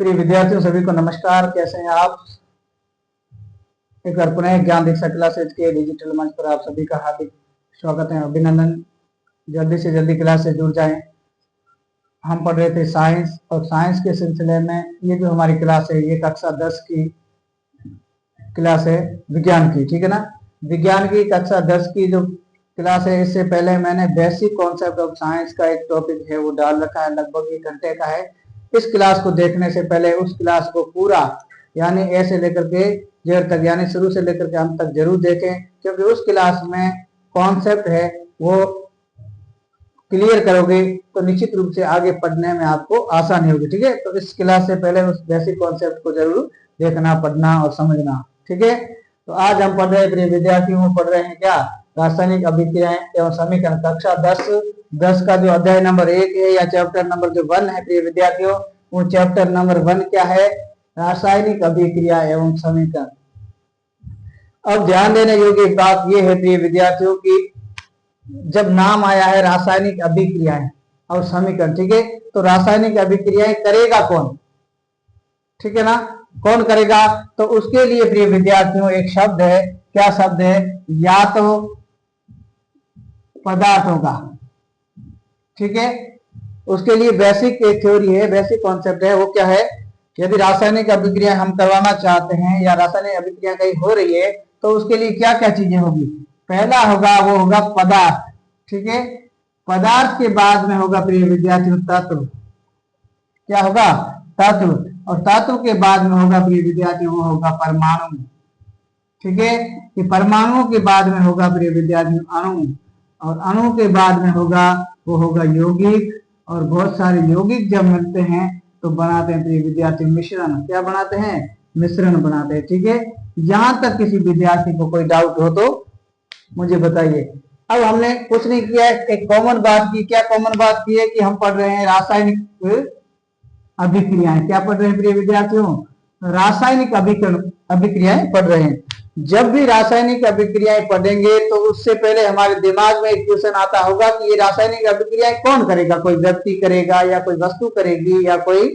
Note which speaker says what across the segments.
Speaker 1: प्रिय विद्यार्थियों सभी को नमस्कार। कैसे हैं आप? एक बार पुनः ज्ञान दीक्षा क्लासेज के डिजिटल मंच पर आप सभी का हार्दिक स्वागत है, अभिनंदन। जल्दी से जल्दी क्लास से जुड़ जाएं। हम पढ़ रहे थे साइंस, और साइंस के सिलसिले में ये जो हमारी क्लास है ये कक्षा 10 की क्लास है, विज्ञान की। ठीक है ना? विज्ञान की कक्षा 10 की जो क्लास है, इससे पहले मैंने बेसिक कॉन्सेप्ट ऑफ साइंस का एक टॉपिक है वो डाल रखा है, लगभग 1 घंटे का है। इस क्लास को देखने से पहले उस क्लास को पूरा यानी ए से लेकर के जेड तक यानी शुरू से लेकर के अंत तक जरूर देखें, क्योंकि उस क्लास में कॉन्सेप्ट है वो क्लियर करोगे तो निश्चित रूप से आगे पढ़ने में आपको आसानी होगी। ठीक है? तो इस क्लास से पहले उस बेसिक कॉन्सेप्ट को जरूर देखना, पढ़ना और समझना। ठीक है? तो आज हम पढ़ रहे हैं, प्रिय विद्यार्थियों पढ़ रहे हैं क्या? रासायनिक अभिक्रियाएं एवं समीकरण, कक्षा 10 का जो अध्याय नंबर 1 है या चैप्टर नंबर जो 1 है प्रिय विद्यार्थियों, वो चैप्टर नंबर 1 क्या है? रासायनिक अभिक्रिया एवं समीकरण। अब ध्यान देने योग्य बात यह है प्रिय विद्यार्थियों की जब नाम आया है रासायनिक अभिक्रियाएं और समीकरण, ठीक है, तो रासायनिक अभिक्रियाएं करेगा कौन? ठीक है ना? कौन करेगा? तो उसके लिए प्रिय विद्यार्थियों एक शब्द है। क्या शब्द है? या तो पदार्थ होगा। ठीक है? उसके लिए बेसिक एक थ्योरी है, बेसिक कॉन्सेप्ट है, वो क्या है? यदि रासायनिक अभिक्रिया हम करवाना चाहते हैं या रासायनिक अभिक्रिया कहीं हो रही है तो उसके लिए क्या क्या चीजें होगी? पहला होगा वो होगा पदार्थ। ठीक है? पदार्थ के बाद में होगा प्रिय विद्यार्थियों तत्व। क्या होगा? तत्व। और तत्व के बाद में होगा प्रिय विद्यार्थियों वो होगा परमाणु। ठीक है? कि परमाणु के बाद में होगा प्रिय विद्यार्थियों अणु, और अणु के बाद में होगा वो होगा यौगिक, और बहुत सारे यौगिक जब मिलते हैं तो बनाते हैं प्रिय विद्यार्थी मिश्रण। क्या बनाते हैं? मिश्रण बनाते हैं। ठीक है? यहां तक किसी विद्यार्थी को कोई डाउट हो तो मुझे बताइए। अब हमने कुछ नहीं किया है, एक कॉमन बात की। क्या कॉमन बात की है? कि हम पढ़ रहे हैं रासायनिक अभिक्रियाएं। क्या पढ़ रहे हैं प्रिय विद्यार्थियों? रासायनिक अभिक्रियाएं पढ़ रहे हैं। जब भी रासायनिक अभिक्रियाएं पढ़ेंगे तो उससे पहले हमारे दिमाग में एक क्वेश्चन आता होगा कि ये रासायनिक अभिक्रियाएं कौन करेगा? कोई व्यक्ति करेगा या कोई वस्तु करेगी या कोई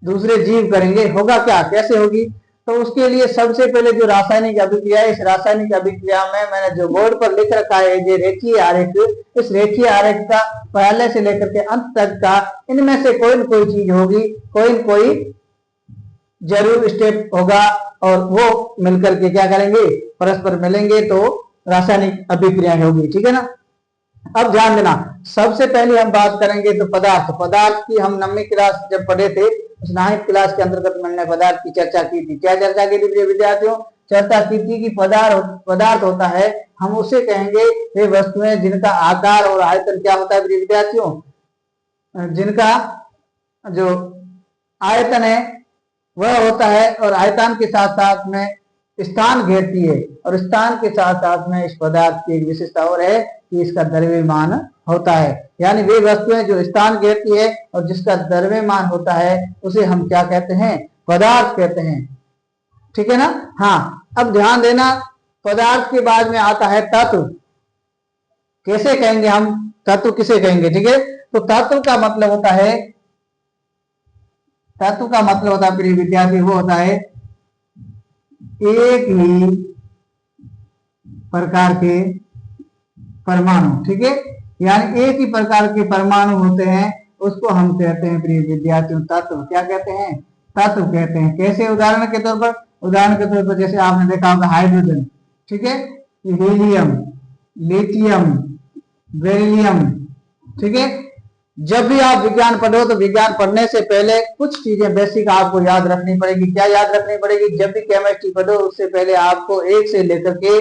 Speaker 1: दूसरे जीव करेंगे? होगा क्या? कैसे होगी? तो उसके लिए सबसे पहले जो रासायनिक अभिक्रिया है, इस रासायनिक अभिक्रिया में मैंने जो बोर्ड पर लिख रखा है ये रेखीय आरेख, इस रेखीय आरेख का पहले से लेकर के अंत तक का इनमें से कोई न कोई चीज होगी, कोई न कोई जरूर स्टेप होगा, और वो मिलकर के क्या करेंगे? परस्पर मिलेंगे तो रासायनिक अभिक्रिया होगी। ठीक है ना? अब ध्यान देना, सबसे पहले हम बात करेंगे तो पदार्थ। पदार्थ की हम 9वीं क्लास जब पढ़े थे, उस 9वीं क्लास के अंतर्गत मैंने पदार्थ की चर्चा की थी। क्या चर्चा की थी विद्यार्थियों? चर्चा की थी कि पदार्थ होता है, हम उसे कहेंगे वे वस्तुएं जिनका आकार और आयतन क्या होता है विद्यार्थियों? जिनका जो आयतन है वह होता है, और आयतन के साथ साथ में स्थान घेरती है, और स्थान के साथ साथ में इस पदार्थ की एक विशेषता और है कि इसका द्रव्यमान होता है। यानी वे वस्तुएं जो स्थान घेरती है और जिसका द्रव्यमान होता है उसे हम क्या कहते हैं? पदार्थ कहते हैं। ठीक है ना? हाँ, अब ध्यान देना, पदार्थ के बाद में आता है तत्व। कैसे कहेंगे हम? तत्व किसे कहेंगे? ठीक है? तो तत्व का मतलब होता है, तत्व का मतलब होता है प्रिय विद्यार्थी वो होता है एक ही प्रकार के परमाणु। ठीक है? यानी एक ही प्रकार के परमाणु होते हैं, उसको हम कहते हैं प्रिय विद्यार्थियों तत्व। क्या कहते हैं? तत्व कहते हैं। कैसे? उदाहरण के तौर पर, उदाहरण के तौर पर जैसे आपने देखा होगा हाइड्रोजन, ठीक है, हीलियम, लिथियम, बेरिलियम। ठीक है? जब भी आप विज्ञान पढ़ो तो विज्ञान पढ़ने से पहले कुछ चीजें बेसिक आपको याद रखनी पड़ेगी। क्या याद रखनी पड़ेगी? जब भी केमिस्ट्री पढ़ो उससे पहले आपको 1 से लेकर के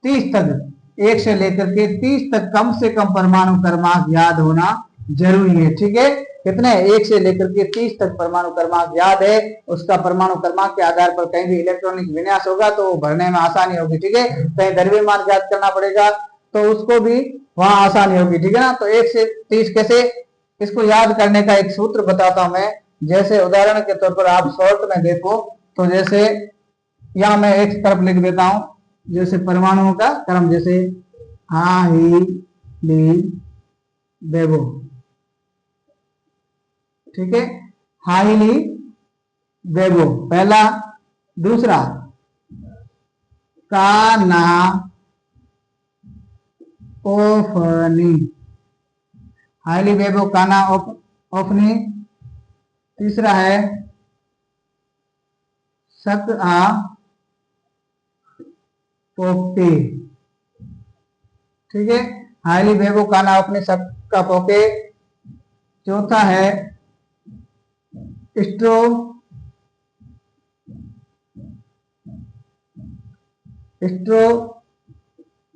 Speaker 1: 30 तक, 1 से लेकर के 30 तक कम से कम परमाणु क्रमांक याद होना जरूरी है। ठीक है? कितने? 1 से लेकर के 30 तक परमाणु क्रमांक याद है। उसका परमाणु क्रमांक के आधार पर कहीं भी इलेक्ट्रॉनिक विन्यास होगा तो भरने में आसानी होगी। ठीक है? कहीं द्रव्यमान याद करना पड़ेगा तो उसको भी वहां आसानी होगी। ठीक है ना? तो 1 से 30 कैसे? इसको याद करने का एक सूत्र बताता हूं मैं। जैसे उदाहरण के तौर पर आप शॉर्ट में देखो तो जैसे यहां मैं एक तरफ लिख देता हूं, जैसे परमाणुओं का क्रम, जैसे हा ही ली बेबो। ठीक है? हाईली वेबो पहला। दूसरा काना ओफनी, हाईली वेबो काना ओफनी। तीसरा है सक आ पोके, ठीक है, हाईली वेबो काना ओफनी सक का पोके। चौथा है स्ट्रो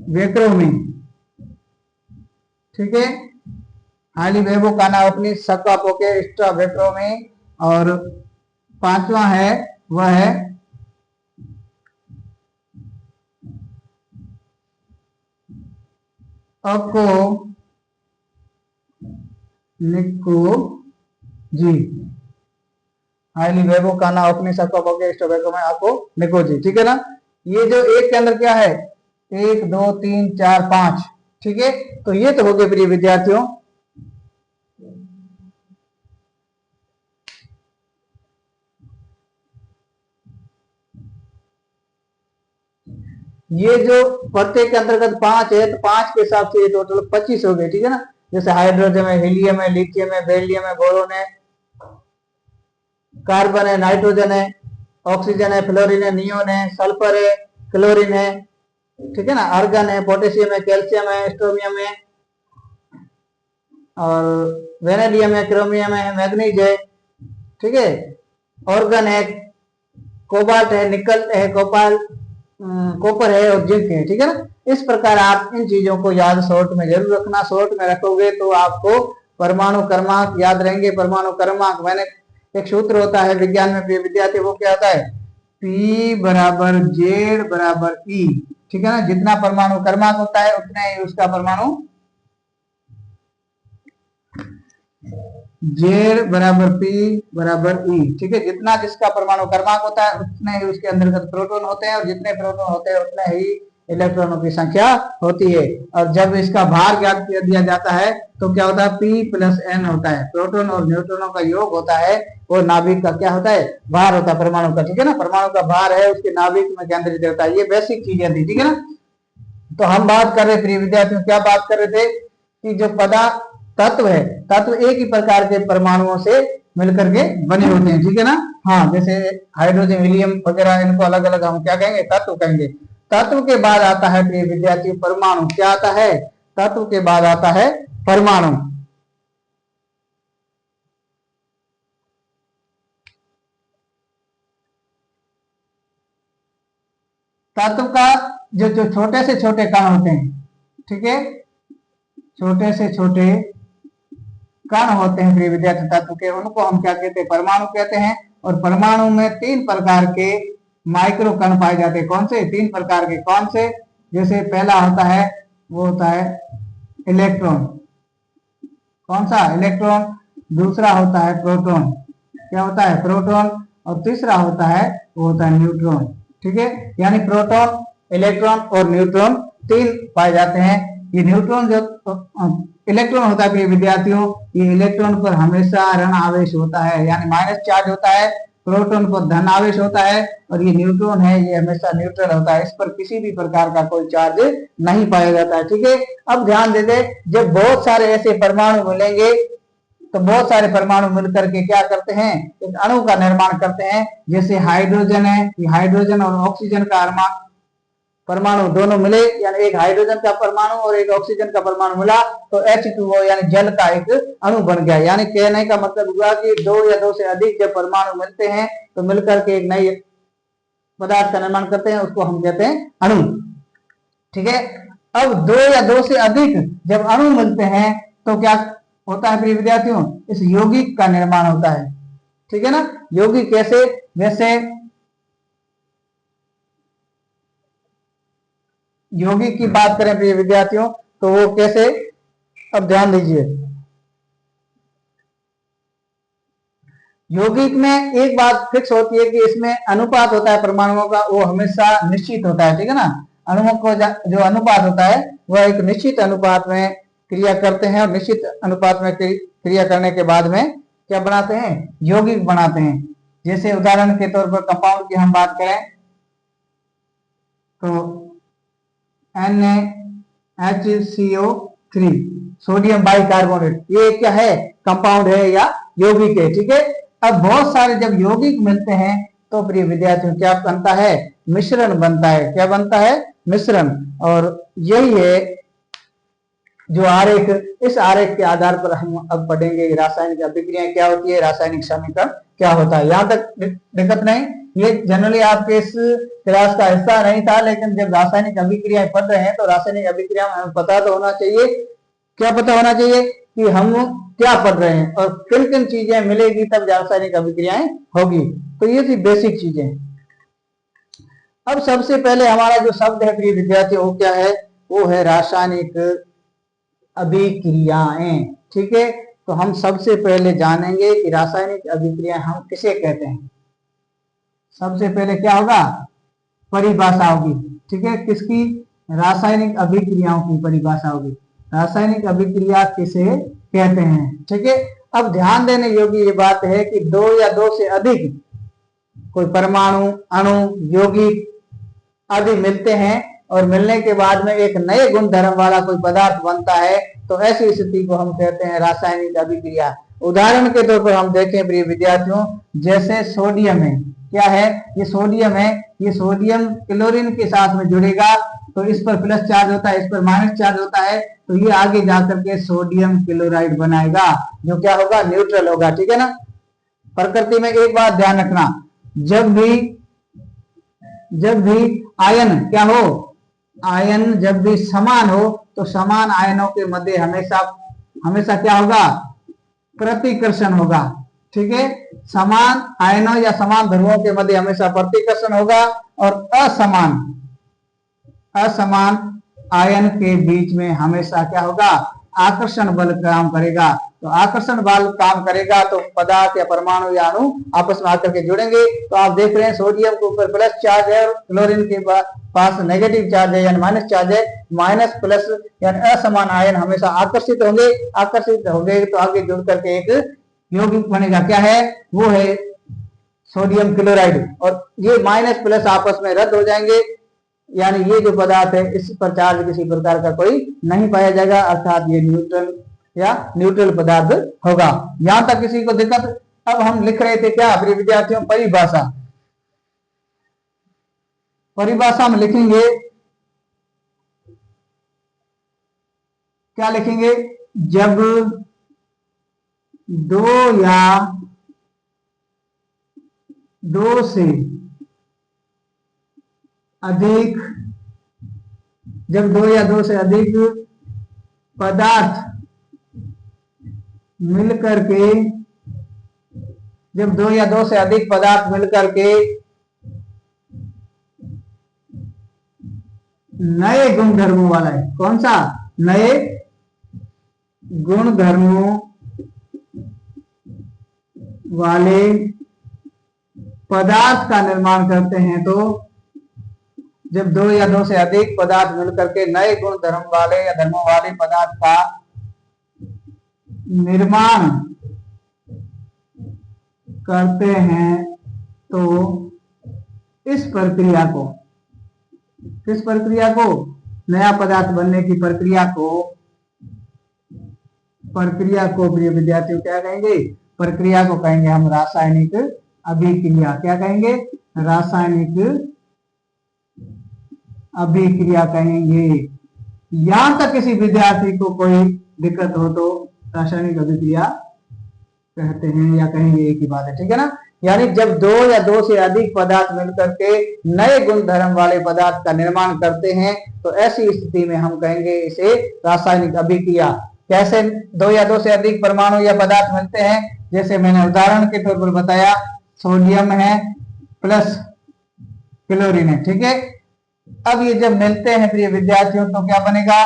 Speaker 1: वेक्रोमी, ठीक है, हाईली वेबो काना ओफनी सक का पोके स्ट्रो वेक्रोमी। और पांचवा है वह है अको निको जी, हाईली वेबो काना ओफनी सबका पोके स्टो वेक्रोमी अको निको जी, ठीक है ना। ये जो एक के अंदर क्या है, 1 2 3 4 5, ठीक है। तो ये तो हो गए प्रिय विद्यार्थियों ये जो प्रत्येक के अंतर्गत 5 है, तो 5 के हिसाब से ये टोटल 25 हो गए, ठीक है ना। जैसे हाइड्रोजन है, हीलियम है, लिथियम है, बेरिलियम है, बोरोन है, कार्बन है, नाइट्रोजन है, ऑक्सीजन है, फ्लोरीन है, नियोन है, सल्फर है, क्लोरीन है, ठीक है ना, आर्गन है, पोटेशियम है, कैल्शियम है, स्ट्रोमियम है, और वेनेडियम है, क्रोमियम है, मैग्नीज है, ठीक है, ऑर्गन है, कोबाल्ट है, निकल है, कॉपर है और जिंक है, ठीक है ना। इस प्रकार आप इन चीजों को याद शॉर्ट में जरूर रखना, शॉर्ट में रखोगे तो आपको परमाणु क्रमांक याद रहेंगे। परमाणु क्रमांक मैंने एक सूत्र होता है विज्ञान में प्रिय विद्यार्थी, वो क्या होता है, P बराबर जेड बराबर ई, ठीक है ना। जितना परमाणु क्रमांक होता है उतना ही उसका परमाणु जेड बराबर पी बराबर ई, ठीक है। जितना जिसका परमाणु क्रमांक होता है उतने ही उसके अंतर्गत प्रोटॉन होते हैं, और जितने प्रोटॉन होते हैं उतने ही इलेक्ट्रॉनों की संख्या होती है। और जब इसका भार ज्ञात कर दिया जाता है तो क्या होता है, P प्लस N होता है, प्रोटॉन और न्यूट्रॉनों का योग होता है, और नाभिक का क्या होता है, भार होता है परमाणु का, ठीक है ना। परमाणु का भार है उसके नाभिक में केंद्रित होता है। ये बेसिक चीजें थी, ठीक है ना। तो हम बात कर रहे प्रिय विद्यार्थियों, क्या बात कर रहे थे कि जो पदार्थ तत्व है, तत्व एक ही प्रकार के परमाणुओं से मिलकर के बने होते हैं, ठीक है ना। हाँ, जैसे हाइड्रोजन, हीलियम वगैरह, इनको अलग अलग हम क्या कहेंगे, तत्व कहेंगे। तत्व के बाद आता है प्रिय विद्यार्थियों परमाणु। क्या आता है, तत्व के बाद आता है परमाणु। तत्व का जो छोटे से छोटे कण होते हैं, ठीक है, छोटे से छोटे कण होते हैं प्रिय विद्यार्थी तत्व के, उनको हम क्या कहते हैं, परमाणु कहते हैं। और परमाणु में 3 प्रकार के माइक्रो कण पाए जाते हैं। कौन से 3 प्रकार के, कौन से, जैसे पहला होता है वो होता है इलेक्ट्रॉन, कौन सा, इलेक्ट्रॉन। दूसरा होता है प्रोटॉन, क्या होता है, प्रोटॉन। और तीसरा होता है वो होता है न्यूट्रॉन, ठीक है। यानी प्रोटॉन, इलेक्ट्रॉन और न्यूट्रॉन 3 पाए जाते हैं। ये न्यूट्रॉन जो इलेक्ट्रॉन होता है प्रिय विद्यार्थियों, ये इलेक्ट्रॉन पर हमेशा ऋण आवेश होता है, यानी माइनस चार्ज होता है। प्रोटॉन पर धन आवेश होता है, और ये न्यूट्रॉन है ये हमेशा न्यूट्रल होता है, इस पर किसी भी प्रकार का कोई चार्ज नहीं पाया जाता है, ठीक है। अब ध्यान दे दे, जब बहुत सारे ऐसे परमाणु मिलेंगे तो बहुत सारे परमाणु मिलकर के क्या करते हैं, एक अणु का निर्माण करते हैं। जैसे हाइड्रोजन है, ये हाइड्रोजन और ऑक्सीजन का परमाणु दोनों मिले, यानी एक हाइड्रोजन का परमाणु और एक ऑक्सीजन का परमाणु मिला तो H2O यानी जल का एक अणु बन गया। यानी कहने का मतलब हुआ कि 2 या 2 से अधिक जब परमाणु मिलते हैं तो मिलकर के एक नई पदार्थ का निर्माण करते हैं, उसको हम कहते हैं अणु, ठीक है। अब 2 या 2 से अधिक जब अणु मिलते हैं तो क्या होता है प्रिय विद्यार्थियों, इस यौगिक का निर्माण होता है, ठीक है ना। यौगिक कैसे, जैसे यौगिक की बात करें प्रिय विद्यार्थियों तो वो कैसे, अब ध्यान दीजिए, यौगिक में एक बात फिक्स होती है कि इसमें अनुपात होता है परमाणुओं का, वो हमेशा निश्चित होता है, ठीक है ना। अणुओं को जो अनुपात होता है वह एक निश्चित अनुपात में क्रिया करते हैं, और निश्चित अनुपात में क्रिया करने के बाद में क्या बनाते हैं, यौगिक बनाते हैं। जैसे उदाहरण के तौर पर कंपाउंड की हम बात करें तो NaHCO3 सोडियम बाइकार्बोनेट, ये क्या है, कंपाउंड है या यौगिक है। ठीक है, अब बहुत सारे जब यौगिक मिलते हैं तो प्रिय विद्यार्थियों क्या बनता है, मिश्रण बनता है। क्या बनता है, मिश्रण। और यही है जो आरेख, इस आरेख के आधार पर हम अब पढ़ेंगे रासायनिक अभिक्रियाएं क्या होती है, रासायनिक समीकरण क्या होता है। यहां तक दिक्कत नहीं, ये जनरली आपके इस क्लास का हिस्सा नहीं था, लेकिन जब रासायनिक अभिक्रियाएं पढ़ रहे हैं तो रासायनिक अभिक्रिया में हमें पता तो होना चाहिए, क्या पता होना चाहिए कि हम क्या पढ़ रहे हैं और किन किन चीजें मिलेगी तब रासायनिक अभिक्रियाएं होगी। तो ये थी बेसिक चीजें। अब सबसे पहले हमारा जो शब्द है प्रिय विद्यार्थियों वो क्या है, वो है रासायनिक अभिक्रियाएं। ठीक है, तो हम सबसे पहले जानेंगे कि रासायनिक अभिक्रिया हम किसे कहते हैं। सबसे पहले क्या होगा, परिभाषा होगी। ठीक है, किसकी, रासायनिक अभिक्रियाओं की परिभाषा होगी। रासायनिक अभिक्रिया किसे कहते हैं। ठीक है, अब ध्यान देने योग्य ये बात है कि दो या दो से अधिक कोई परमाणु, अणु, यौगिक आदि मिलते हैं और मिलने के बाद में एक नए गुण धर्म वाला कोई पदार्थ बनता है तो ऐसी स्थिति को हम कहते हैं रासायनिक अभिक्रिया। उदाहरण के तौर पर हम देखें प्रिय विद्यार्थियों, जैसे सोडियम है, क्या है, ये सोडियम है, ये सोडियम क्लोरीन के साथ में जुड़ेगा तो इस पर प्लस चार्ज होता है, इस पर माइनस चार्ज होता है, तो ये आगे जाकर के सोडियम क्लोराइड बनाएगा जो क्या होगा, न्यूट्रल होगा। ठीक है ना। प्रकृति में एक बात ध्यान रखना, जब भी आयन क्या हो, आयन जब भी समान हो तो समान आयनों के मध्य हमेशा क्या होगा, प्रतिकर्षण होगा। ठीक है, समान आयनों या समान ध्रुवों के मध्य हमेशा प्रतिकर्षण होगा और असमान आयन के बीच में हमेशा क्या होगा, आकर्षण बल काम करेगा। तो आकर्षण बल काम करेगा तो पदार्थ या परमाणु या अणु आपस में आकर के जुड़ेंगे। तो आप देख रहे हैं सोडियम के ऊपर प्लस चार्ज है और क्लोरीन के पास नेगेटिव चार्ज है यानी माइनस चार्ज है। माइनस प्लस यानी असमान आयन हमेशा आकर्षित होंगे तो आगे जुड़ करके एक यौगिक बनेगा। क्या है, वो है सोडियम क्लोराइड। और ये माइनस प्लस आपस में रद्द हो जाएंगे, यानी ये जो पदार्थ है इस पर चार्ज किसी प्रकार का कोई नहीं पाया जाएगा, अर्थात ये न्यूट्रल पदार्थ होगा। यहां तक किसी को दिक्कत। अब हम लिख रहे थे क्या प्रिय विद्यार्थियों, परिभाषा में लिखेंगे, क्या लिखेंगे, जब दो या दो से अधिक पदार्थ मिलकर के नए गुणधर्मों वाला है, कौन सा, नए गुणधर्मों वाले पदार्थ का निर्माण करते हैं। तो जब दो या दो से अधिक पदार्थ मिलकर के नए गुण धर्म वाले या धर्मों वाले पदार्थ का निर्माण करते हैं तो इस प्रक्रिया को नया पदार्थ बनने की प्रक्रिया को प्रिय विद्यार्थियों क्या कहेंगे, प्रक्रिया को कहेंगे हम रासायनिक अभिक्रिया। क्या कहेंगे, रासायनिक अभिक्रिया कहेंगे। यहां तक किसी विद्यार्थी को कोई दिक्कत हो तो रासायनिक अभिक्रिया कहते हैं या कहेंगे, एक ही बात है। ठीक है ना। यानी जब दो या दो से अधिक पदार्थ मिलकर के नए गुण धर्म वाले पदार्थ का निर्माण करते हैं तो ऐसी स्थिति में हम कहेंगे इसे रासायनिक अभिक्रिया। कैसे दो या दो से अधिक परमाणु या पदार्थ मिलते हैं, जैसे मैंने उदाहरण के तौर पर बताया, सोडियम है प्लस क्लोरीन है। ठीक है, अब ये जब मिलते हैं प्रिय विद्यार्थियों तो क्या बनेगा,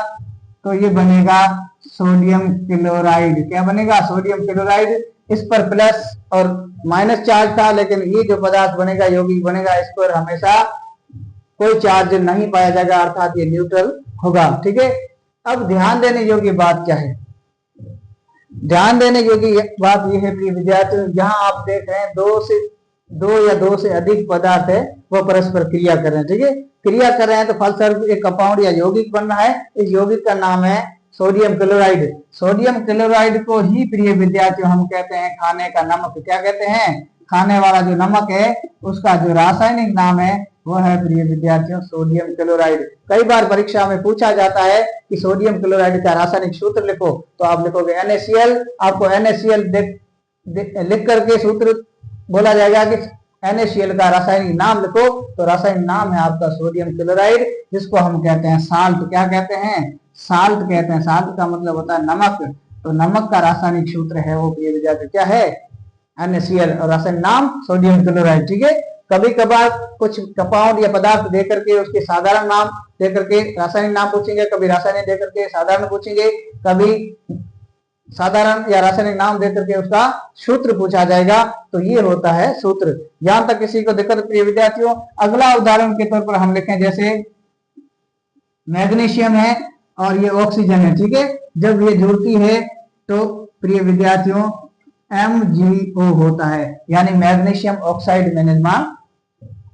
Speaker 1: तो ये बनेगा सोडियम क्लोराइड। क्या बनेगा, सोडियम क्लोराइड। इस पर प्लस और माइनस चार्ज था, लेकिन ये जो पदार्थ बनेगा, यौगिक बनेगा, इस पर हमेशा कोई चार्ज नहीं पाया जाएगा, अर्थात ये न्यूट्रल होगा। ठीक है, अब ध्यान देने योग्य बात क्या है, ध्यान देने योग्य बात यह है प्रिय विद्यार्थियों, यहाँ आप देख रहे हैं दो से अधिक पदार्थ है वो परस्पर क्रिया कर रहे हैं। ठीक है, क्रिया कर रहे हैं तो फलस्वरूप एक कंपाउंड या यौगिक बन रहा है। इस यौगिक का नाम है सोडियम क्लोराइड। सोडियम क्लोराइड को ही प्रिय विद्यार्थियों हम कहते हैं खाने का नमक। क्या कहते हैं? खाने वाला जो नमक है उसका जो रासायनिक नाम है वो है प्रिय विद्यार्थियों सोडियम क्लोराइड। कई बार परीक्षा में पूछा जाता है कि सोडियम क्लोराइड का रासायनिक सूत्र लिखो, तो आप लिखोगे NaCl। आपको NaCl लिख करके सूत्र बोला जाएगा कि NaCl का रासायनिक नाम लिखो, तो रासायनिक नाम है आपका सोडियम क्लोराइड, जिसको हम कहते हैं साल्ट। क्या कहते हैं? साल्ट कहते हैं। साल्ट का मतलब होता है नमक। तो नमक का रासायनिक सूत्र है वो प्रिय विद्यार्थी क्या है? NaCl, और रासायनिक नाम सोडियम क्लोराइड। ठीक है, कभी कभार कुछ कंपाउंड या पदार्थ देकर के उसके साधारण नाम देकर के रासायनिक नाम पूछेंगे, कभी रासायनिक देकर के साधारण पूछेंगे, कभी साधारण या रासायनिक नाम देकर के उसका सूत्र पूछा जाएगा। तो ये होता है सूत्र। यहां तक किसी को दिक्कत प्रिय विद्यार्थियों? अगला उदाहरण के तौर पर हम लिखें, जैसे मैग्नीशियम है और ये ऑक्सीजन है। ठीक है, जब ये जुड़ती है तो प्रिय विद्यार्थियों MgO होता है, यानी मैग्नीशियम ऑक्साइड में निर्माण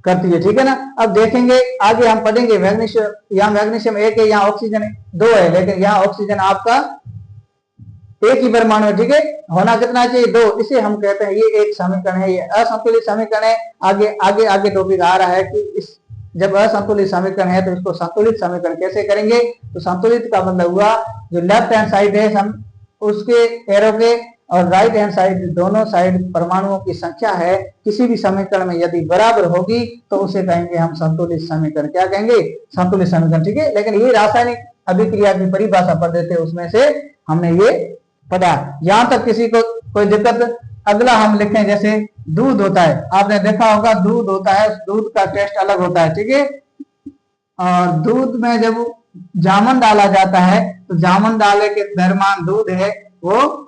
Speaker 1: करती है। ठीक है ना। अब देखेंगे आगे हम पढ़ेंगे मैग्नीशियम, यहाँ मैग्नीशियम एक है, यहाँ ऑक्सीजन 2 है, लेकिन यहाँ ऑक्सीजन आपका एक ही परमाणु है। ठीक है, होना कितना चाहिए? 2। इसे हम कहते हैं ये एक समीकरण है, ये असंतुलित समीकरण है। आगे आगे आगे टॉपिक आ रहा है कि इस जब असंतुलित समीकरण है तो इसको संतुलित समीकरण कैसे करेंगे। तो संतुलित का मतलब हुआ जो लेफ्ट हैंड साइड है उसके एरो के और राइट हैंड साइड दोनों साइड परमाणुओं की संख्या है किसी भी समीकरण में यदि बराबर होगी तो उसे कहेंगे हम संतुलित समीकरण। क्या कहेंगे? संतुलित समीकरण। ठीक है, लेकिन ये रासायनिक अभिक्रिया की परिभाषा पढ़ देते हैं, उसमें से हमने ये पढ़ा। यहां तक किसी को कोई दिक्कत? अगला हम लिखें, जैसे दूध होता है, आपने देखा होगा दूध होता है, दूध का टेस्ट अलग होता है। ठीक है, और दूध में जब जामुन डाला जाता है तो जामुन डाले के दरमियान दूध है वो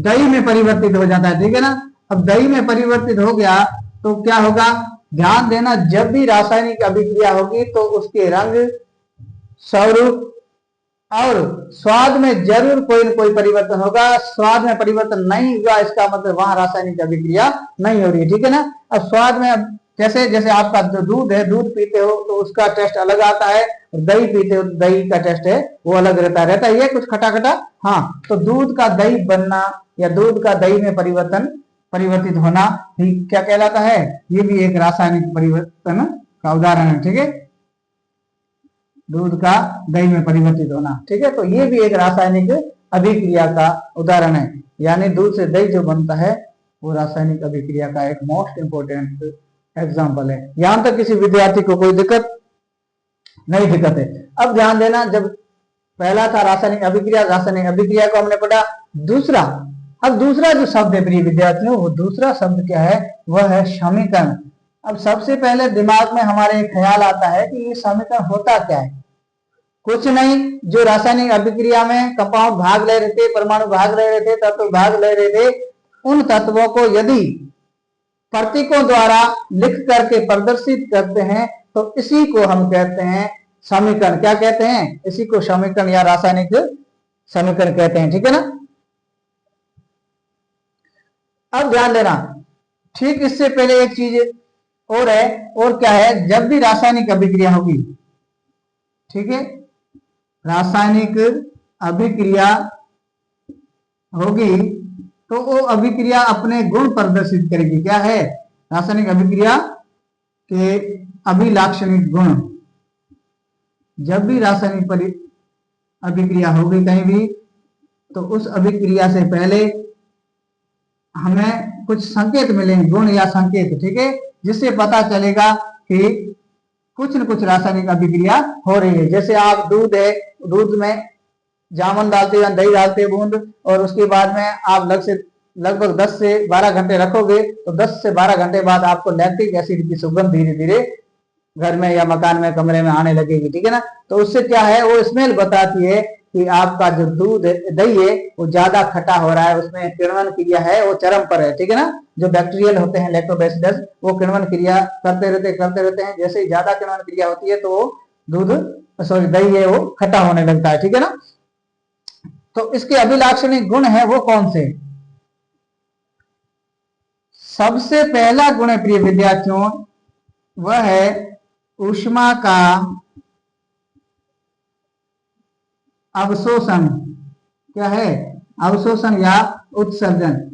Speaker 1: दही में परिवर्तित हो जाता है। ठीक है ना। अब दही में परिवर्तित हो गया तो क्या होगा? ध्यान देना, जब भी रासायनिक अभिक्रिया होगी तो उसके रंग, स्वरूप और स्वाद में जरूर कोई न कोई परिवर्तन होगा। स्वाद में परिवर्तन नहीं हुआ इसका मतलब वहां रासायनिक अभिक्रिया नहीं हो रही है। ठीक है ना। अब स्वाद में जैसे जैसे आपका जो दूध है, दूध पीते हो तो उसका टेस्ट अलग आता है, और दही पीते हो तो दही का टेस्ट है वो अलग रहता है ये कुछ खटा खटा। हाँ, तो दूध का दही बनना या दूध का दही में परिवर्तित होना ही क्या कहलाता है? ये भी एक रासायनिक परिवर्तन का उदाहरण है। ठीक है, दूध का दही में परिवर्तित होना। ठीक है, तो ये भी एक रासायनिक अभिक्रिया का उदाहरण है, यानी दूध से दही जो बनता है वो रासायनिक अभिक्रिया का एक मोस्ट इंपोर्टेंट एग्जाम्पल है। यहां तक किसी विद्यार्थी को कोई दिक्कत नहीं? दिक्कत है। अब ध्यान देना, जब पहला था रासायनिक अभिक्रिया को हमने पढ़ा। दूसरा, अब दूसरा जो शब्द है प्रिय विद्यार्थियों, वो दूसरा शब्द क्या है? वह है समीकरण। अब सबसे पहले दिमाग में हमारे ख्याल आता है कि ये समीकरण होता क्या है? कुछ नहीं, जो रासायनिक अभिक्रिया में कंपाउंड भाग ले रहे थे, परमाणु भाग ले रहे थे, तत्व भाग ले रहे थे, उन तत्वों को यदि प्रतीकों द्वारा लिख करके प्रदर्शित करते हैं तो इसी को हम कहते हैं समीकरण। क्या कहते हैं? इसी को समीकरण या रासायनिक समीकरण कहते हैं। ठीक है ना। अब ध्यान देना, ठीक इससे पहले एक चीज और है, और क्या है? जब भी रासायनिक अभिक्रिया होगी, ठीक है, रासायनिक अभिक्रिया होगी तो वो अभिक्रिया अपने गुण प्रदर्शित करेगी। क्या है? रासायनिक अभिक्रिया के अभिलाक्षणिक गुण। जब भी रासायनिक अभिक्रिया होगी कहीं भी, तो उस अभिक्रिया से पहले हमें कुछ संकेत मिलेंगे, गुण या संकेत। ठीक है, जिससे पता चलेगा कि कुछ न कुछ रासायनिक अभिक्रिया हो रही है। जैसे आप दूध है, दूध में जामुन डालते हैं, दही डालते हैं बूंद, और उसके बाद में आप लगभग 10 से 12 घंटे रखोगे तो 10 से 12 घंटे बाद आपको लैक्टिक एसिड की सुगंध धीरे धीरे घर में या मकान में, कमरे में आने लगेगी। ठीक है ना। तो उससे क्या है? वो स्मेल बताती है कि आपका जो दूध दही है वो ज्यादा खटा हो रहा है, उसमें किण्वन क्रिया है वो चरम पर है। ठीक है ना। जो बैक्टीरियल होते हैं लैक्टोबैसिलस, वो किण्वन क्रिया करते रहते हैं। जैसे ही ज्यादा किण्वन क्रिया होती है तो दूध दही है वो खट्टा होने लगता है। ठीक है ना। तो इसके अभिलाक्षणिक गुण है वो कौन से? सबसे पहला गुण है प्रिय विद्यार्थियों, वह है ऊष्मा का अवशोषण। क्या है? अवशोषण या उत्सर्जन।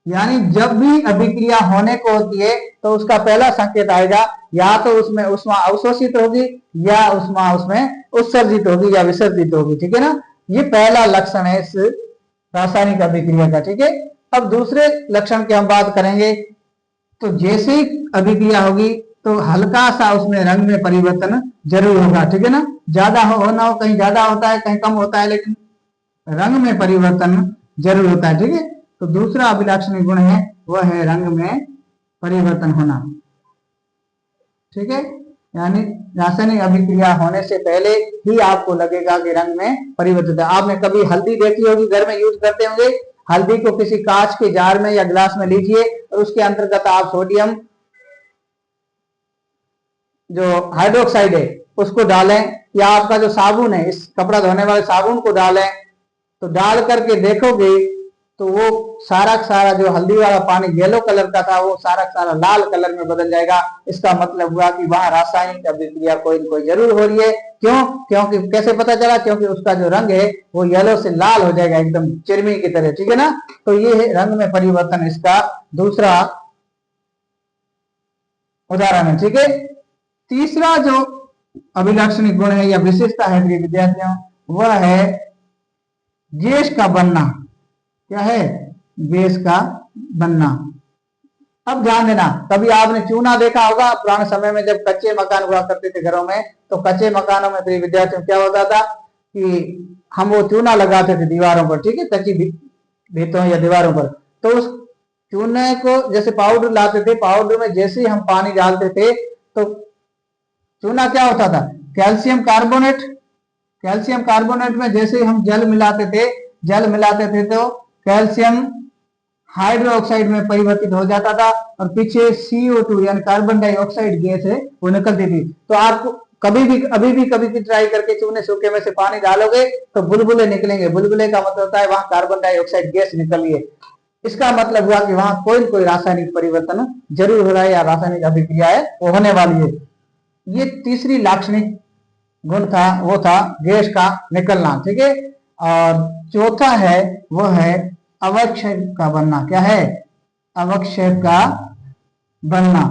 Speaker 1: यानी जब भी अभिक्रिया होने को होती है तो उसका पहला संकेत आएगा, या तो उसमें ऊष्मा अवशोषित होगी या ऊष्मा उसमें उत्सर्जित होगी या विसर्जित होगी। ठीक है ना, ये पहला लक्षण है इस रासायनिक अभिक्रिया का। ठीक है, अब दूसरे लक्षण की हम बात करेंगे। तो जैसे ही अभिक्रिया होगी तो हल्का सा उसमें रंग में परिवर्तन जरूर होगा। ठीक है ना, ज्यादा हो ना हो, कहीं ज्यादा होता है कहीं कम होता है, लेकिन रंग में परिवर्तन जरूर होता है। ठीक है, तो दूसरा अभिलाक्षणिक गुण है वह है रंग में परिवर्तन होना। ठीक है, यानी रासायनिक अभिक्रिया होने से पहले ही आपको लगेगा कि रंग में परिवर्तन है। आपने कभी हल्दी देखी होगी, घर में यूज करते होंगे। हल्दी को किसी कांच के जार में या गिलास में लीजिए और उसके अंतर्गत आप सोडियम जो हाइड्रोक्साइड है उसको डालें, या आपका जो साबुन है, इस कपड़ा धोने वाले साबुन को डालें, तो डाल करके देखोगे तो वो सारा सारा जो हल्दी वाला पानी येलो कलर का था वो सारा सारा लाल कलर में बदल जाएगा। इसका मतलब हुआ कि वहां रासायनिक अभिक्रिया कोई न कोई जरूर हो रही है। क्यों? क्योंकि कैसे पता चला? क्योंकि उसका जो रंग है वो येलो से लाल हो जाएगा, एकदम चिरमी की तरह। ठीक है ना, तो ये है रंग में परिवर्तन, इसका दूसरा उदाहरण है। ठीक है, तीसरा जो अभिलाक्षणिक गुण है या विशेषता है प्रिय विद्यार्थियों, वह है गैस का बनना। क्या है? गैस का बनना। अब ध्यान देना, कभी आपने चूना देखा होगा पुराने समय में, जब कच्चे मकान हुआ करते थे घरों में, तो कच्चे मकानों में प्रिय विद्यार्थियों क्या होता था कि हम वो चूना लगाते थे दीवारों पर। ठीक है, कच्ची भीतों या दीवारों पर। तो उस चूने को जैसे पाउडर लाते थे, पाउडर में जैसे ही हम पानी डालते थे तो चूना क्या होता था? Calcium carbonate. कैल्शियम कार्बोनेट में जैसे ही हम जल मिलाते थे तो कैल्शियम हाइड्रोक्साइड में परिवर्तित हो जाता था और पीछे CO2 यानी कार्बन डाइऑक्साइड गैस है वो निकलती थी। तो आपको कभी भी अभी भी कभी भी ट्राई करके चूने सूखे में से पानी डालोगे तो बुलबुले निकलेंगे। बुलबुले का मतलब होता है वहां कार्बन डाइऑक्साइड गैस निकली है। इसका मतलब हुआ कि वहां कोई न कोई रासायनिक परिवर्तन जरूर हो रहा है या रासायनिक अभिक्रिया है वो होने वाली है। ये तीसरी लाक्षणिक गुण था, वो था गैस का निकलना। ठीक है, और चौथा है वो है अवक्षय का बनना। क्या है? अवक्षय का बनना।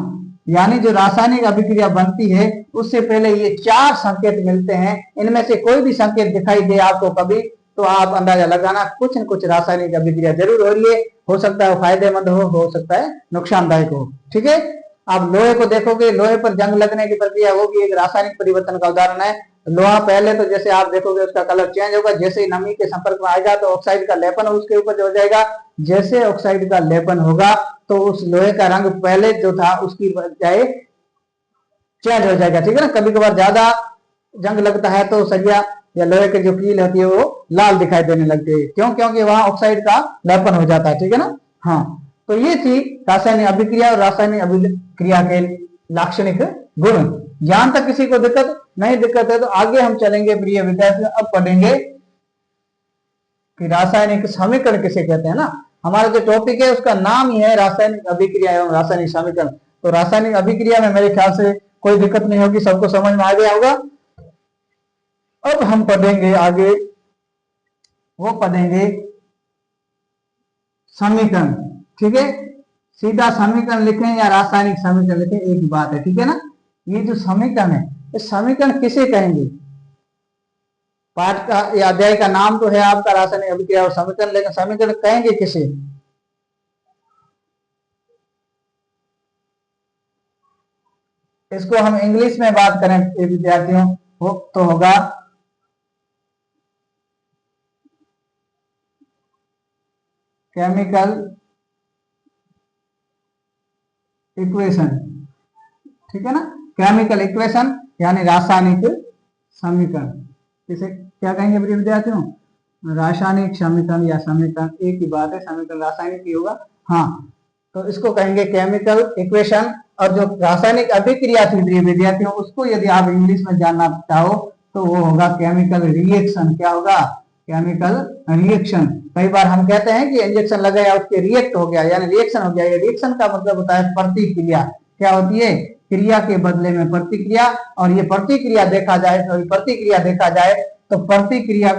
Speaker 1: यानी जो रासायनिक अभिक्रिया बनती है उससे पहले ये चार संकेत मिलते हैं। इनमें से कोई भी संकेत दिखाई दे आपको कभी, तो आप अंदाजा लगाना कुछ न कुछ रासायनिक अभिक्रिया जरूर हो रही है। हो सकता है फायदेमंद हो सकता है नुकसानदायक हो। ठीक है, आप लोहे को देखोगे, लोहे पर जंग लगने की प्रक्रिया वो भी एक रासायनिक परिवर्तन का उदाहरण है। लोहा पहले तो जैसे आप देखोगे उसका कलर चेंज होगा, जैसे ही नमी के संपर्क में आएगा तो ऑक्साइड का लेपन उसके ऊपर हो जाएगा। जैसे ऑक्साइड का लेपन होगा तो उस लोहे का रंग पहले जो था उसकी बजाय चेंज हो जाएगा। ठीक है ना, कभी कभार ज्यादा जंग लगता है तो सरिया या लोहे की जो कील होती है वो लाल दिखाई देने लगती है। क्यों? क्योंकि वहां ऑक्साइड का लेपन हो जाता है। ठीक है ना, हाँ। तो ये थी रासायनिक अभिक्रिया और रासायनिक अभिक्रिया के लाक्षणिक गुण। यहां तक किसी को दिक्कत नहीं? दिक्कत है तो आगे हम चलेंगे प्रिय विद्यार्थी। अब पढ़ेंगे कि रासायनिक समीकरण किसे कहते हैं ना। हमारा जो टॉपिक है उसका नाम ही है रासायनिक अभिक्रिया एवं रासायनिक समीकरण। तो रासायनिक अभिक्रिया में मेरे ख्याल से कोई दिक्कत नहीं होगी, सबको समझ में आ गया होगा। अब हम पढ़ेंगे आगे, वो पढ़ेंगे समीकरण। ठीक है, सीधा समीकरण लिखें या रासायनिक समीकरण लिखें एक ही बात है। ठीक है ना, ये जो समीकरण है इस समीकरण किसे कहेंगे? पाठ का या अध्याय का नाम तो है आपका रासायनिक अभिक्रिया और समीकरण, लेकिन समीकरण कहेंगे किसे? इसको हम इंग्लिश में बात करें विद्यार्थियों हो तो होगा केमिकल इक्वेशन। ठीक है ना, केमिकल इक्वेशन यानी रासायनिक समीकरण। इसे क्या कहेंगे प्रिय विद्यार्थियों? रासायनिक समीकरण या समीकरण एक ही बात है, समीकरण रासायनिक ही होगा। हाँ, तो इसको कहेंगे केमिकल इक्वेशन। और जो रासायनिक अभिक्रिया थी प्रिय विद्यार्थियों उसको यदि आप इंग्लिश में जानना चाहो तो वो होगा केमिकल रिएक्शन। क्या होगा? Chemical reaction. कई बार हम कहते हैं कि इंजेक्शन लगाया उसके रिएक्ट हो गया यानी रिएक्शन हो गया। ये रिएक्शन का मतलब होता है प्रतिक्रिया। क्या होती है? क्रिया के बदले में प्रतिक्रिया। और ये प्रतिक्रिया देखा जाए तो प्रतिक्रिया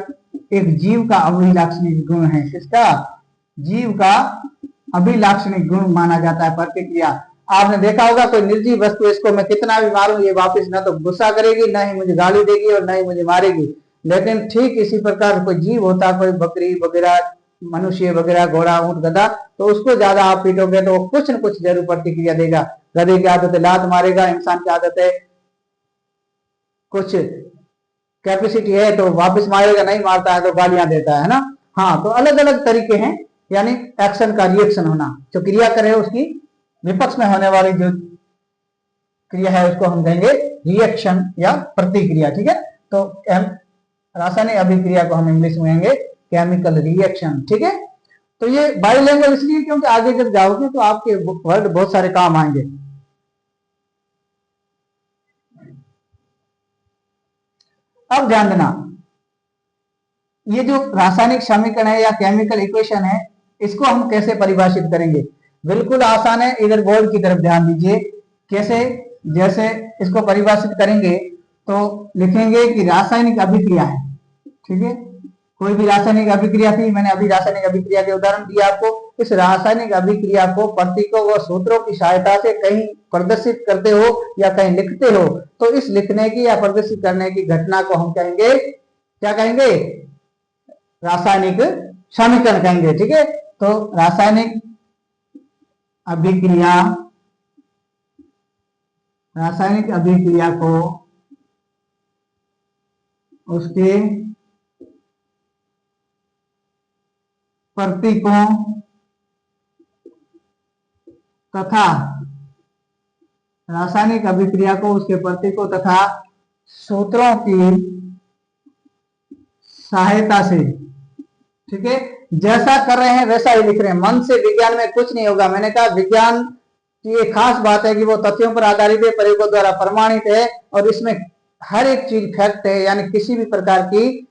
Speaker 1: एक जीव का अभिलाक्षणिक गुण है। किसका? जीव का अभिलाक्षणिक गुण माना जाता है प्रतिक्रिया। आपने देखा होगा कोई निर्जीव वस्तु, इसको मैं कितना भी मारूं ये वापस ना तो गुस्सा करेगी, ना ही मुझे गाली देगी और ना ही मुझे मारेगी। लेकिन ठीक इसी प्रकार कोई जीव होता, कोई बकरी वगैरह, मनुष्य वगैरह, घोड़ा, ऊंट, गधा, तो उसको ज्यादा आप पीटोगे तो वो कुछ न कुछ जरूर प्रतिक्रिया देगा। गधे की आदत है लात मारेगा, इंसान की आदत है कुछ कैपेसिटी है तो वापस मारेगा, नहीं मारता है तो गालियां देता है ना। हाँ, तो अलग अलग तरीके हैं यानी एक्शन का रिएक्शन होना। जो क्रिया करे उसकी विपक्ष में होने वाली जो क्रिया है उसको हम कहेंगे रिएक्शन या प्रतिक्रिया। ठीक है, तो रासायनिक अभिक्रिया को हम इंग्लिश में कहेंगे केमिकल रिएक्शन। ठीक है, तो ये बाइलिंगुअल इसलिए क्योंकि आगे जब जाओगे तो आपके वर्ड बहुत सारे काम आएंगे। अब ध्यान देना, ये जो रासायनिक समीकरण है या केमिकल इक्वेशन है, इसको हम कैसे परिभाषित करेंगे? बिल्कुल आसान है, इधर बोर्ड की तरफ ध्यान दीजिए। कैसे? जैसे इसको परिभाषित करेंगे तो लिखेंगे कि रासायनिक अभिक्रिया है। ठीक है, कोई भी रासायनिक अभिक्रिया थी, मैंने अभी रासायनिक अभिक्रिया के उदाहरण दिया आपको। इस रासायनिक अभिक्रिया को प्रतीकों व सूत्रों की सहायता से कहीं प्रदर्शित करते हो या कहीं लिखते हो तो इस लिखने की या प्रदर्शित करने की घटना को हम कहेंगे, क्या कहेंगे? रासायनिक समीकरण कहेंगे। ठीक है, तो रासायनिक अभिक्रिया को उसके प्रतीकों तथा रासायनिक अभिक्रिया को उसके प्रतीकों तथा सूत्रों की सहायता से, ठीक है, जैसा कर रहे हैं वैसा ही लिख रहे हैं। मन से विज्ञान में कुछ नहीं होगा। मैंने कहा विज्ञान की एक खास बात है कि वो तथ्यों पर आधारित है, प्रयोगों द्वारा प्रमाणित है और इसमें हर एक चीज फैक्ट है, यानी किसी भी प्रकार की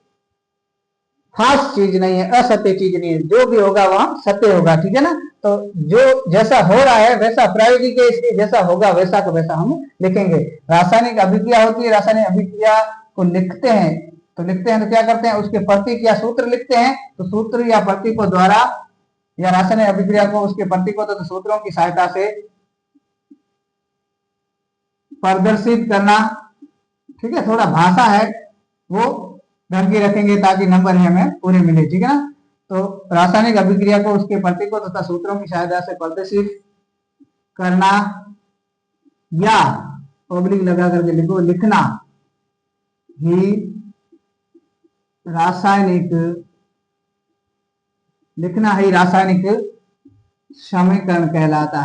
Speaker 1: खास चीज नहीं है, असत्य चीज नहीं है। जो भी होगा वह सत्य होगा। ठीक है ना, तो जो जैसा हो रहा है वैसा प्रायोगिक है, इसलिए जैसा होगा वैसा का वैसा हम लिखेंगे। रासायनिक अभिक्रिया होती है, रासायनिक अभिक्रिया को लिखते हैं तो क्या करते हैं? उसके प्रतीक या सूत्र लिखते हैं। तो सूत्र या प्रतीकों द्वारा या रासायनिक अभिक्रिया को उसके प्रतीकों तथा सूत्रों की सहायता से प्रदर्शित करना। ठीक है, थोड़ा भाषा है वो ढंग की रखेंगे ताकि नंबर हमें पूरे मिले। ठीक है ना, तो रासायनिक अभिक्रिया को उसके प्रतीकों तथा सूत्रों की सहायता से प्रदर्शित करना या ऑब्लिक लगा करके लिखो, लिखना ही रासायनिक समीकरण कहलाता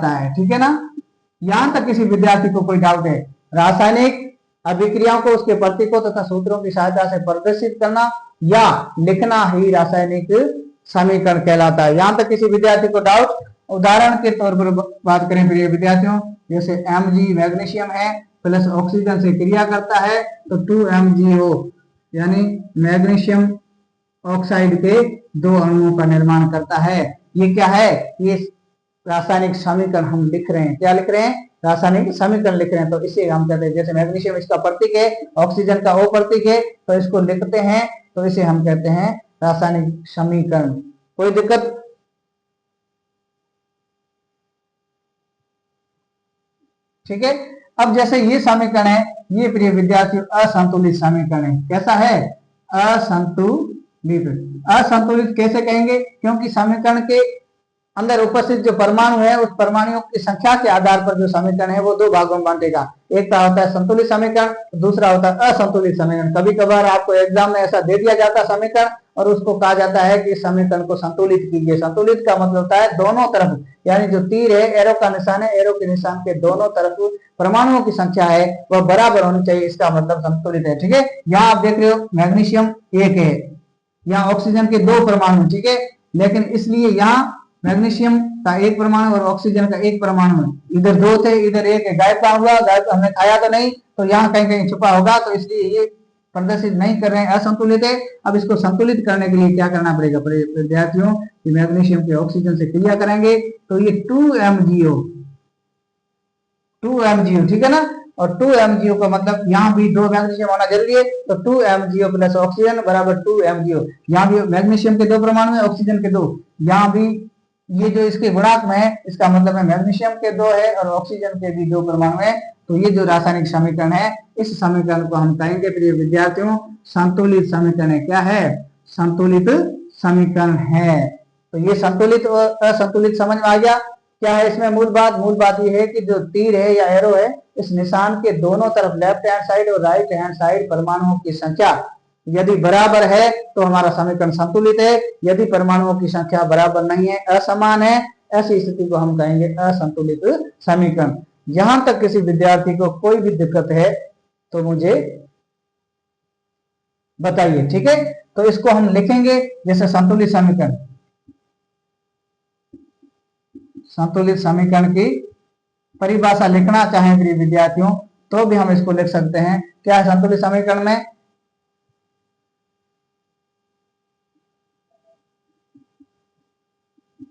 Speaker 1: है। ठीक है ना, यहां तक किसी विद्यार्थी को कोई डाउट है? रासायनिक अभिक्रियाओं को उसके प्रतीकों तथा सूत्रों की सहायता से प्रदर्शित करना या लिखना ही रासायनिक समीकरण कहलाता है। यहां तक किसी विद्यार्थी को डाउट? उदाहरण के तौर पर बात करें प्रिय विद्यार्थियों, जैसे Mg मैग्नीशियम है प्लस ऑक्सीजन से क्रिया करता है तो 2MgO यानी मैग्नीशियम ऑक्साइड के 2 अणुओं का निर्माण करता है। ये क्या है? ये रासायनिक समीकरण हम लिख रहे हैं। क्या लिख रहे हैं? रासायनिक समीकरण लिख रहे हैं। तो इसे हम कहते हैं, जैसे मैग्नीशियम इसका प्रतीक है, ऑक्सीजन का O प्रतीक है, तो इसको लिखते हैं तो इसे हम कहते हैं रासायनिक समीकरण। कोई दिक्कत? ठीक है, अब जैसे ये समीकरण है, ये प्रिय विद्यार्थियों असंतुलित समीकरण है। कैसा है? असंतुलित कैसे कहेंगे? क्योंकि समीकरण के अंदर उपस्थित जो परमाणु है उस परमाणुओं की संख्या के आधार पर जो समीकरण है वो 2 भागों में बांटेगा। एक का होता है संतुलित समीकरण, दूसरा होता है असंतुलित समीकरण। कभी कभार आपको एग्जाम में ऐसा दे दिया जाता है समीकरण और उसको कहा जाता है कि समीकरण को संतुलित कीजिए। संतुलित का मतलब होता है दोनों तरफ, यानी जो तीर है, एरो का निशान है, एरो के निशान के दोनों तरफ परमाणुओं की संख्या है वह बराबर होनी चाहिए, इसका मतलब संतुलित है। ठीक है, यहाँ आप देख रहे हो मैग्नीशियम 1 है, यहाँ ऑक्सीजन के 2 परमाणु। ठीक है, लेकिन इसलिए यहाँ मैग्नीशियम का 1 परमाणु और ऑक्सीजन का 1 परमाणु है। इधर 2 थे, इधर 1 है। गायब कहाँ हुआ? गायब हमने खाया तो नहीं, तो यहाँ कहीं कहीं छुपा होगा, तो इसलिए ये प्रदर्शित नहीं कर रहे हैं, असंतुलित है। अब इसको संतुलित करने के लिए क्या करना पड़ेगा विद्यार्थियों, मैग्नीशियम के ऑक्सीजन से क्रिया करेंगे, तो ये 2 MgO, ठीक है ना। और 2 MgO का मतलब यहाँ भी 2 मैग्नीशियम होना जरूरी है, तो 2 MgO प्लस ऑक्सीजन बराबर 2 MgO। यहाँ भी मैग्नीशियम के 2 परमाणु है, ऑक्सीजन के 2, यहाँ भी ये जो इसके गुणांक में है, इसका मतलब है मैग्नीशियम के 2 है और ऑक्सीजन के भी 2 परमाणु है। तो ये जो रासायनिक समीकरण है, इस समीकरण को हम कहेंगे प्रिय विद्यार्थियों संतुलित समीकरण है। क्या है? संतुलित समीकरण है। तो ये संतुलित और असंतुलित समझ में आ गया। क्या है इसमें मूल बात ये है कि जो तीर है या एरो है, इस निशान के दोनों तरफ लेफ्ट हैंड साइड और राइट हैंड साइड परमाणुओं की संख्या यदि बराबर है तो हमारा समीकरण संतुलित है। यदि परमाणुओं की संख्या बराबर नहीं है, असमान है, ऐसी स्थिति को हम कहेंगे असंतुलित समीकरण। यहां तक किसी विद्यार्थी को कोई भी दिक्कत है तो मुझे बताइए, ठीक है। तो इसको हम लिखेंगे जैसे संतुलित समीकरण, संतुलित समीकरण की परिभाषा लिखना चाहें प्रिय विद्यार्थियों तो भी हम इसको लिख सकते हैं। क्या है संतुलित समीकरण में?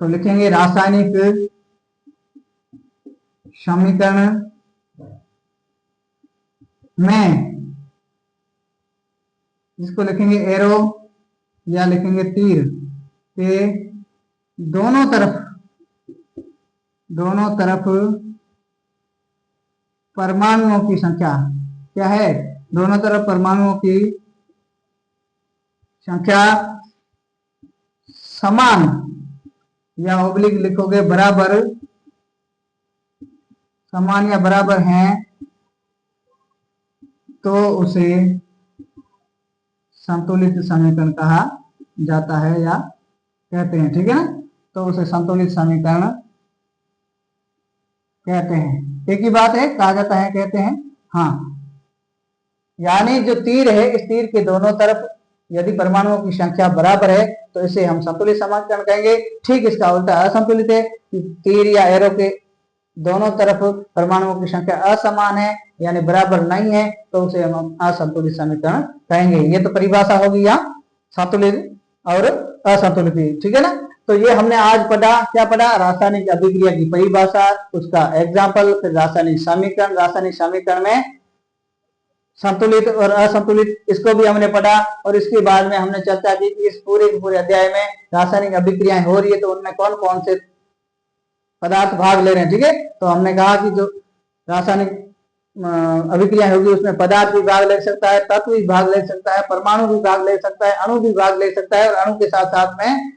Speaker 1: तो लिखेंगे रासायनिक समीकरण में, इसको लिखेंगे एरो या लिखेंगे तीर के दोनों तरफ परमाणुओं की संख्या, क्या है? दोनों तरफ परमाणुओं की संख्या समान या ऑब्लिक लिखोगे बराबर, समान या बराबर हैं तो उसे संतुलित समीकरण कहा जाता है या कहते हैं, ठीक है ना। तो उसे संतुलित समीकरण कहते हैं। एक ही बात है, कहा जाता है, कहते हैं, हाँ। यानी जो तीर है, इस तीर के दोनों तरफ यदि परमाणुओं की संख्या बराबर है तो इसे हम संतुलित समीकरण कहेंगे। ठीक इसका उल्टा असंतुलित है कि तीर या एरो के दोनों तरफ परमाणुओं की संख्या असमान है यानी बराबर नहीं है तो उसे हम असंतुलित समीकरण कहेंगे। ये तो परिभाषा होगी यहाँ संतुलित और असंतुलित, ठीक है ना। तो ये हमने आज पढ़ा, क्या पढ़ा? रासायनिक अभिक्रिया की परिभाषा, उसका एग्जाम्पल, फिर रासायनिक समीकरण, रासायनिक समीकरण में संतुलित और असंतुलित, इसको भी हमने पढ़ा। और इसके बाद में हमने चर्चा की कि इस पूरे अध्याय में रासायनिक अभिक्रियाएं हो रही है तो उनमें कौन कौन से पदार्थ भाग ले रहे हैं, ठीक है। तो हमने कहा कि जो रासायनिक अभिक्रिया होगी उसमें पदार्थ भी भाग ले सकता है, तत्व भी भाग ले सकता है, परमाणु भी भाग ले सकता है, अणु भी भाग ले सकता है, और अणु के साथ साथ में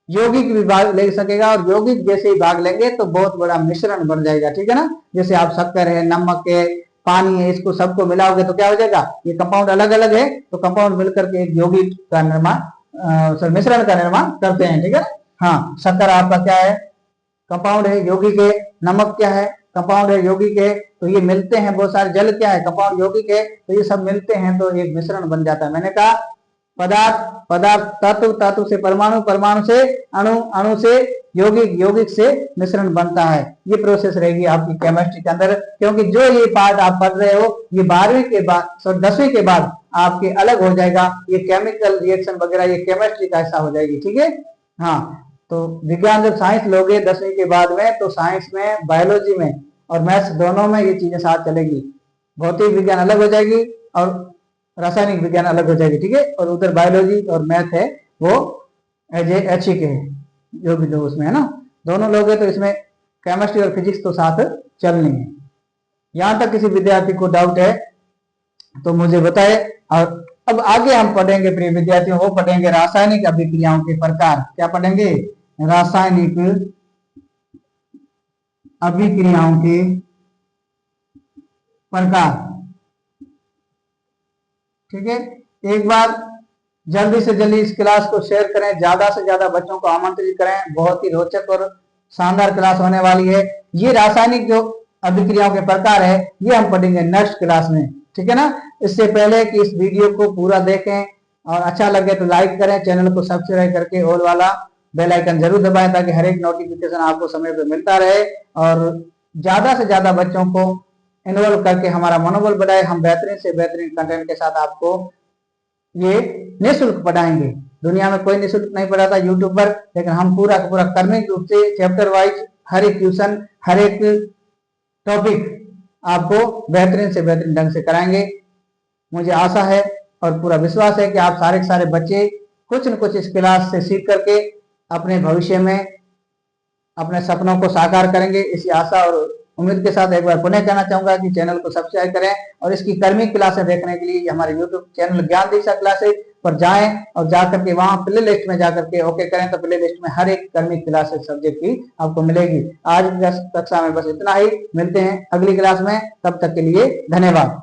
Speaker 1: यौगिक भी भाग ले सकेगा। और यौगिक जैसे ही भाग लेंगे तो बहुत बड़ा मिश्रण बन जाएगा, ठीक है ना। जैसे आप शक्कर है, नमक है, पानी है, इसको सबको मिलाओगे तो क्या हो जाएगा? ये कंपाउंड अलग अलग है तो कंपाउंड मिलकर के एक यौगिक का निर्माण, मिश्रण का निर्माण करते हैं, ठीक है। हाँ, शक्कर आपका क्या है? कंपाउंड है, यौगिक है। नमक क्या है? कंपाउंड है, यौगिक है। तो ये मिलते हैं बहुत सारे। जल क्या है? कंपाउंड, यौगिक है। तो ये सब मिलते हैं तो एक मिश्रण बन जाता है। मैंने कहा पदार्थ, तत्व से परमाणु, परमाणु से अणु, अणु से यौगिक, यौगिक से मिश्रण बनता है। ये प्रोसेस रहेगी आपकी केमिस्ट्री के अंदर, क्योंकि जो ये पार्ट आप पढ़ रहे हो ये 12वीं के बाद 10वीं के बाद आपके अलग हो जाएगा। ये केमिकल रिएक्शन वगैरह ये केमिस्ट्री का हिस्सा हो जाएगी, ठीक है। हाँ, तो विज्ञान जब साइंस लोगे 10वीं के बाद में तो साइंस में, बायोलॉजी में और मैथ्स दोनों में ये चीजें साथ चलेगी। भौतिक विज्ञान अलग हो जाएगी और रासायनिक विज्ञान अलग हो जाएगी, ठीक है। और उधर बायोलॉजी और मैथ है वो एज ऐच्छिक है, जो भी लोग उसमें है ना, दोनों लोग हैं तो इसमें केमिस्ट्री और फिजिक्स तो साथ चलनी है। यहां तक किसी विद्यार्थी को डाउट है तो मुझे बताए। और अब आगे हम पढ़ेंगे प्रिय विद्यार्थियों, वो पढ़ेंगे रासायनिक अभिक्रियाओं के प्रकार। क्या पढ़ेंगे? रासायनिक अभिक्रियाओं के प्रकार, ठीक है। एक बार जल्दी से जल्दी इस क्लास को शेयर करें, ज्यादा से ज्यादा बच्चों को आमंत्रित करें। बहुत ही रोचक और शानदार क्लास होने वाली है। ये रासायनिक जो अभिक्रियाओं के प्रकार है ये हम पढ़ेंगे नेक्स्ट क्लास में, ठीक है ना। इससे पहले कि इस वीडियो को पूरा देखें और अच्छा लगे तो लाइक करें, चैनल को सब्सक्राइब करके ऑल वाला बेल आइकन जरूर दबाएं ताकि हर एक नोटिफिकेशन आपको समय पर मिलता रहे और ज्यादा से ज्यादा बच्चों को इन्वॉल्व करके हमारा मनोबल बढ़ाए, हम बेहतरीन से बेहतरीन कंटेंट के साथ आपको ये निःशुल्क पढ़ाएंगे। दुनिया में कोई निःशुल्क नहीं पढ़ाता यूट्यूब पर, लेकिन हम पूरा का पूरा कर्मिक रूप से चैप्टर वाइज हर एक ट्यूशन, हर एक टॉपिक आपको बेहतरीन से बेहतरीन ढंग से कराएंगे। मुझे आशा है और पूरा विश्वास है कि आप सारे के सारे बच्चे कुछ न कुछ इस क्लास से सीख करके अपने भविष्य में अपने सपनों को साकार करेंगे। इसी आशा और उम्मीद के साथ एक बार पुनः कहना चाहूंगा कि चैनल को सब्सक्राइब करें और इसकी कर्मिक क्लासें देखने के लिए हमारे यूट्यूब चैनल ज्ञान दीक्षा क्लासेस पर जाएं और जाकर के वहां प्ले लिस्ट में जाकर के ओके करें तो प्ले लिस्ट में हर एक कर्मिक क्लासेस सब्जेक्ट की आपको मिलेगी। आज की कक्षा में बस इतना ही, मिलते हैं अगली क्लास में, तब तक के लिए धन्यवाद।